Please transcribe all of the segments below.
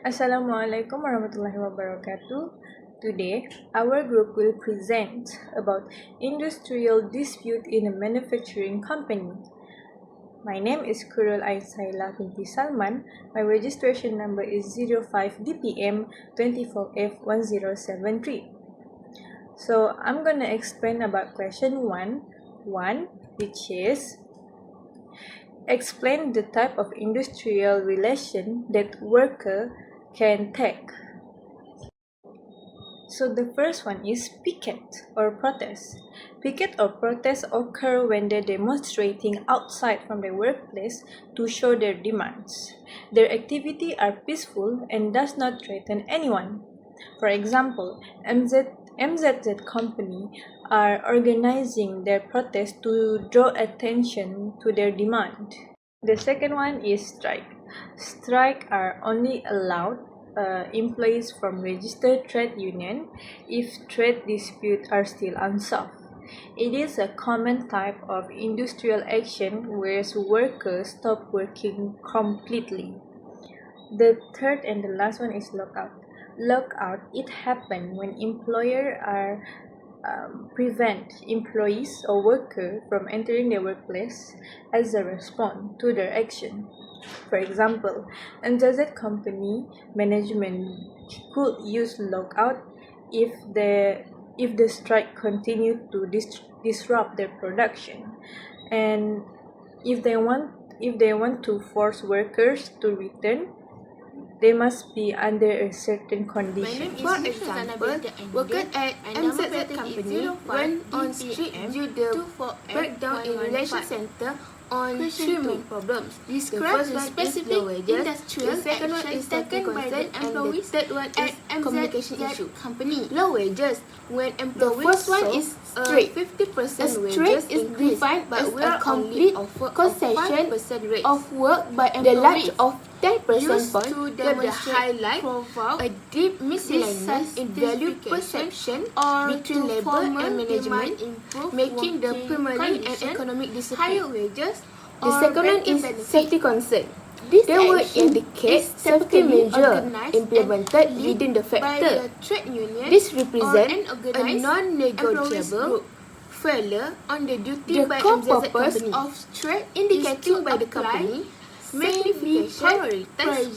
Assalamualaikum warahmatullahi wabarakatuh. Today, our group will present about industrial dispute in a manufacturing company. My name is Kurul Aisaila binti Salman. My registration number is 05 DPM 24F1073. So, I'm gonna explain about question 1, which is explain the type of industrial relation that worker can take. So the first one is picket or protest. Picket or protest occur when they're demonstrating outside from their workplace to show their demands. Their activity are peaceful and does not threaten anyone. For example, MZZ company are organizing their protest to draw attention to their demand. The second one is strike. Strike are only allowed employees from registered trade union if trade disputes are still unsolved. It is a common type of industrial action where workers stop working completely. The third and the last one is lockout. Lockout, it happens when employer are prevent employees or worker from entering their workplace as a response to their action. For example, MZZ company management could use lockout if the strike continued to disrupt their production, and if they want to force workers to return, they must be under a certain condition. For example, workers at MZZ company went on street due to breakdown in relation center on three main problems. The first one is low wages, the second one is safety concern, and the third one is communication issue. Low wages, when employees, the first one is strict. 50% wages is defined by a complete concession of work by employees. The large of 10% point that the highlight a deep misalignment in value perception between labor and management, making the primary and economic discipline. Higher wages. The second one is safety concern. They will indicate safety measure implemented within the factor. This represents a non-negotiable failure on the duty by core purpose of trade indicated by the company mainly prioritize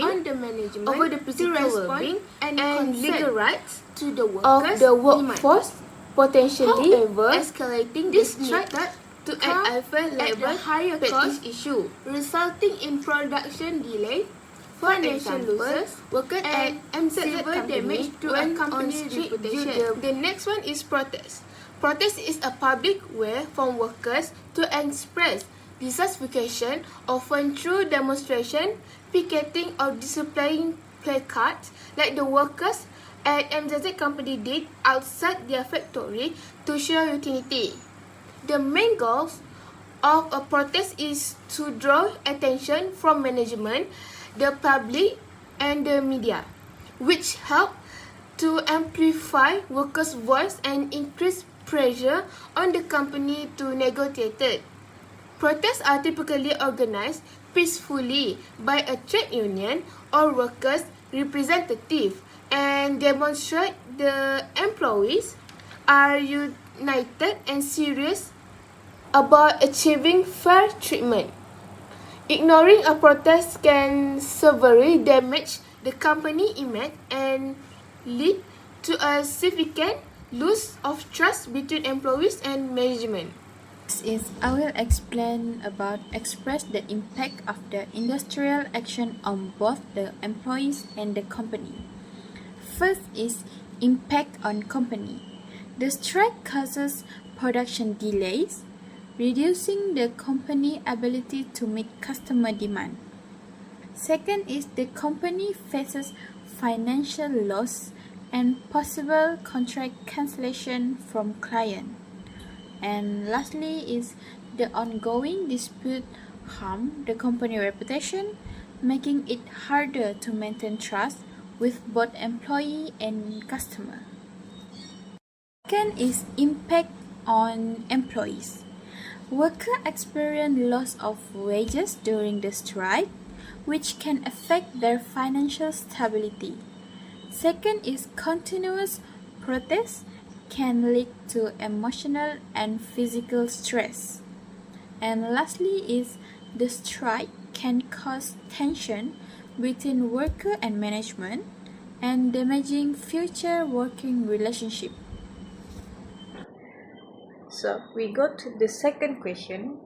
on the management over the physical well-being and legal rights to the workers of the workforce, potentially escalating this method to an even level higher cost issue, resulting in production delay, financial losses, workers at MZZ damage to a company's reputation. The next one is protest. Protest is a public way for workers to express dissatisfaction, often through demonstration, picketing, or displaying placards, like the workers at MZZ company did outside their factory to show unity. The main goals of a protest is to draw attention from management, the public, and the media, which help to amplify workers' voice and increase pressure on the company to negotiate it. Protests are typically organized peacefully by a trade union or workers' representative and demonstrate the employees are united and serious about achieving fair treatment. Ignoring a protest can severely damage the company image and lead to a significant loss of trust between employees and management. I will explain about express the impact of the industrial action on both the employees and the company. First is impact on company. The strike causes production delays, reducing the company ability to meet customer demand. Second is the company faces financial loss and possible contract cancellation from client. And lastly is the ongoing dispute harm the company reputation, making it harder to maintain trust with both employee and customer. Second is impact on employees. Workers experience loss of wages during the strike. which can affect their financial stability. Second is continuous protest can lead to emotional and physical stress. And lastly is the strike can cause tension between worker and management and damaging future working relationship. So we go to the second question.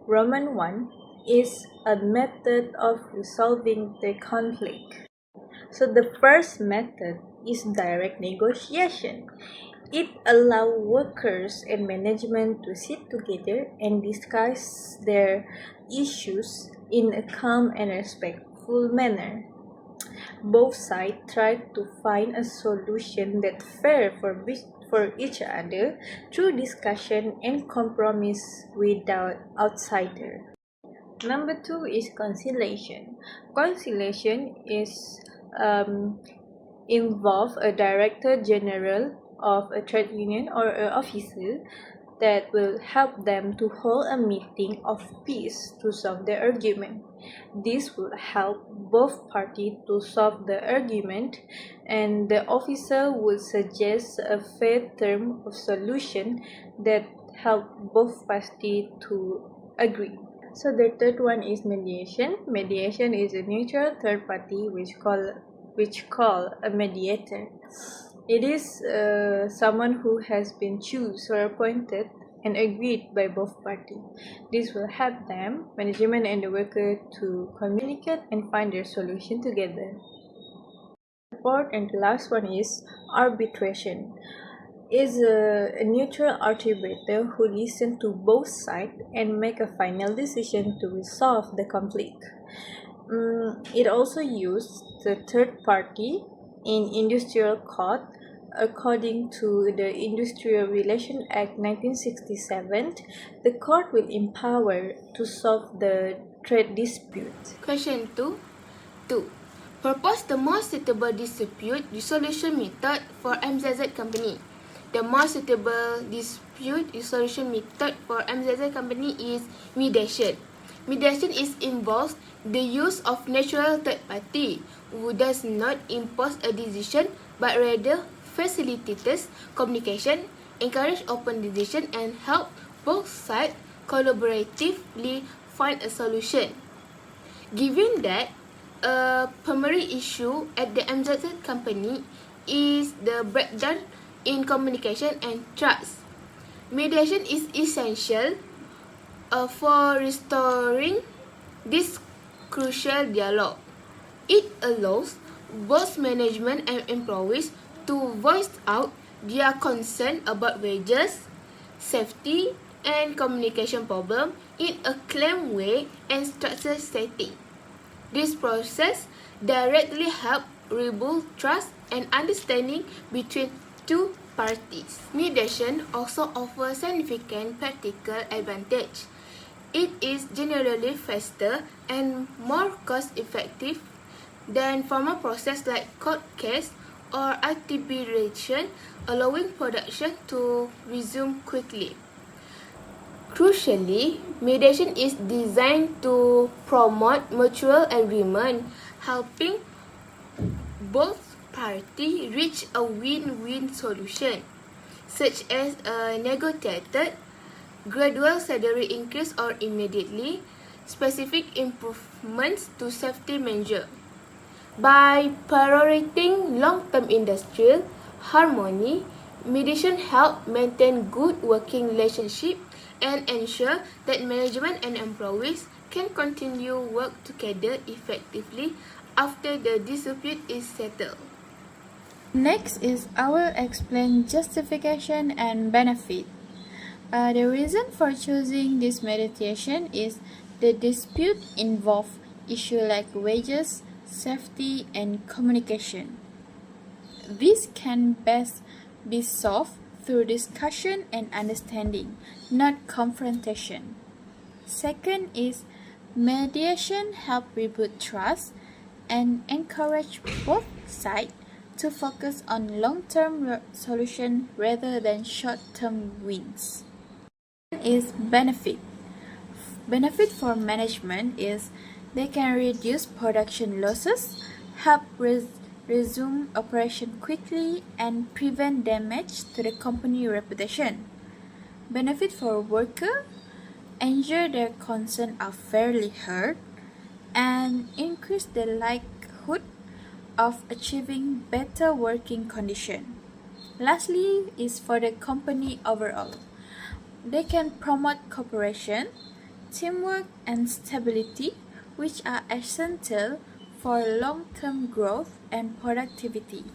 Roman 1 is a method of resolving the conflict. So the first method is direct negotiation. It allows workers and management to sit together and discuss their issues in a calm and respectful manner. Both sides try to find a solution that's fair for each other through discussion and compromise without outsider. Number 2 is conciliation. Conciliation is involve a director general of a trade union or an officer that will help them to hold a meeting of peace to solve the argument. This will help both parties to solve the argument, and the officer will suggest a fair term of solution that help both parties to agree. So the third one is mediation. Mediation is a neutral third party which call a mediator. It is someone who has been chosen or appointed and agreed by both parties. This will help them, management and the worker, to communicate and find their solution together. The fourth and the last one is arbitration. Is a neutral arbitrator who listens to both sides and make a final decision to resolve the conflict. It also uses the third party in industrial court. According to the Industrial Relations Act 1967, the court will empower to solve the trade dispute. Question 2. Propose the most suitable dispute resolution method for MZZ company. The most suitable dispute resolution method for MZZ company is mediation. Mediation involves the use of natural third party who does not impose a decision but rather facilitates communication, encourage open decision, and help both sides collaboratively find a solution. Given that a primary issue at the MZZ company is the breakdown in communication and trust, mediation is essential for restoring this crucial dialogue. It allows both management and employees to voice out their concern about wages, safety, and communication problem in a calm way and structured setting. This process directly helps rebuild trust and understanding between two parties. Mediation also offers significant practical advantage. It is generally faster and more cost-effective than formal process like court case or arbitration, allowing production to resume quickly. Crucially, mediation is designed to promote mutual agreement, helping both parties reach a win-win solution, such as a negotiated gradual salary increase or immediately specific improvements to safety measures. By prioritizing long-term industrial harmony, mediation helps maintain good working relationships and ensure that management and employees can continue work together effectively after the dispute is settled. Next is I will explain justification and benefit. The reason for choosing this mediation is the dispute involve issues like wages, safety, and communication. This can best be solved through discussion and understanding, not confrontation. Second is mediation help rebuild trust and encourage both sides to focus on long-term solution rather than short-term wins. Is benefit. Benefit for management is They can reduce production losses, help resume operation quickly, and prevent damage to the company reputation. Benefit for worker: ensure their concerns are fairly heard, and increase the likelihood of achieving better working conditions. Lastly is for the company overall. They can promote cooperation, teamwork, and stability, which are essential for long-term growth and productivity.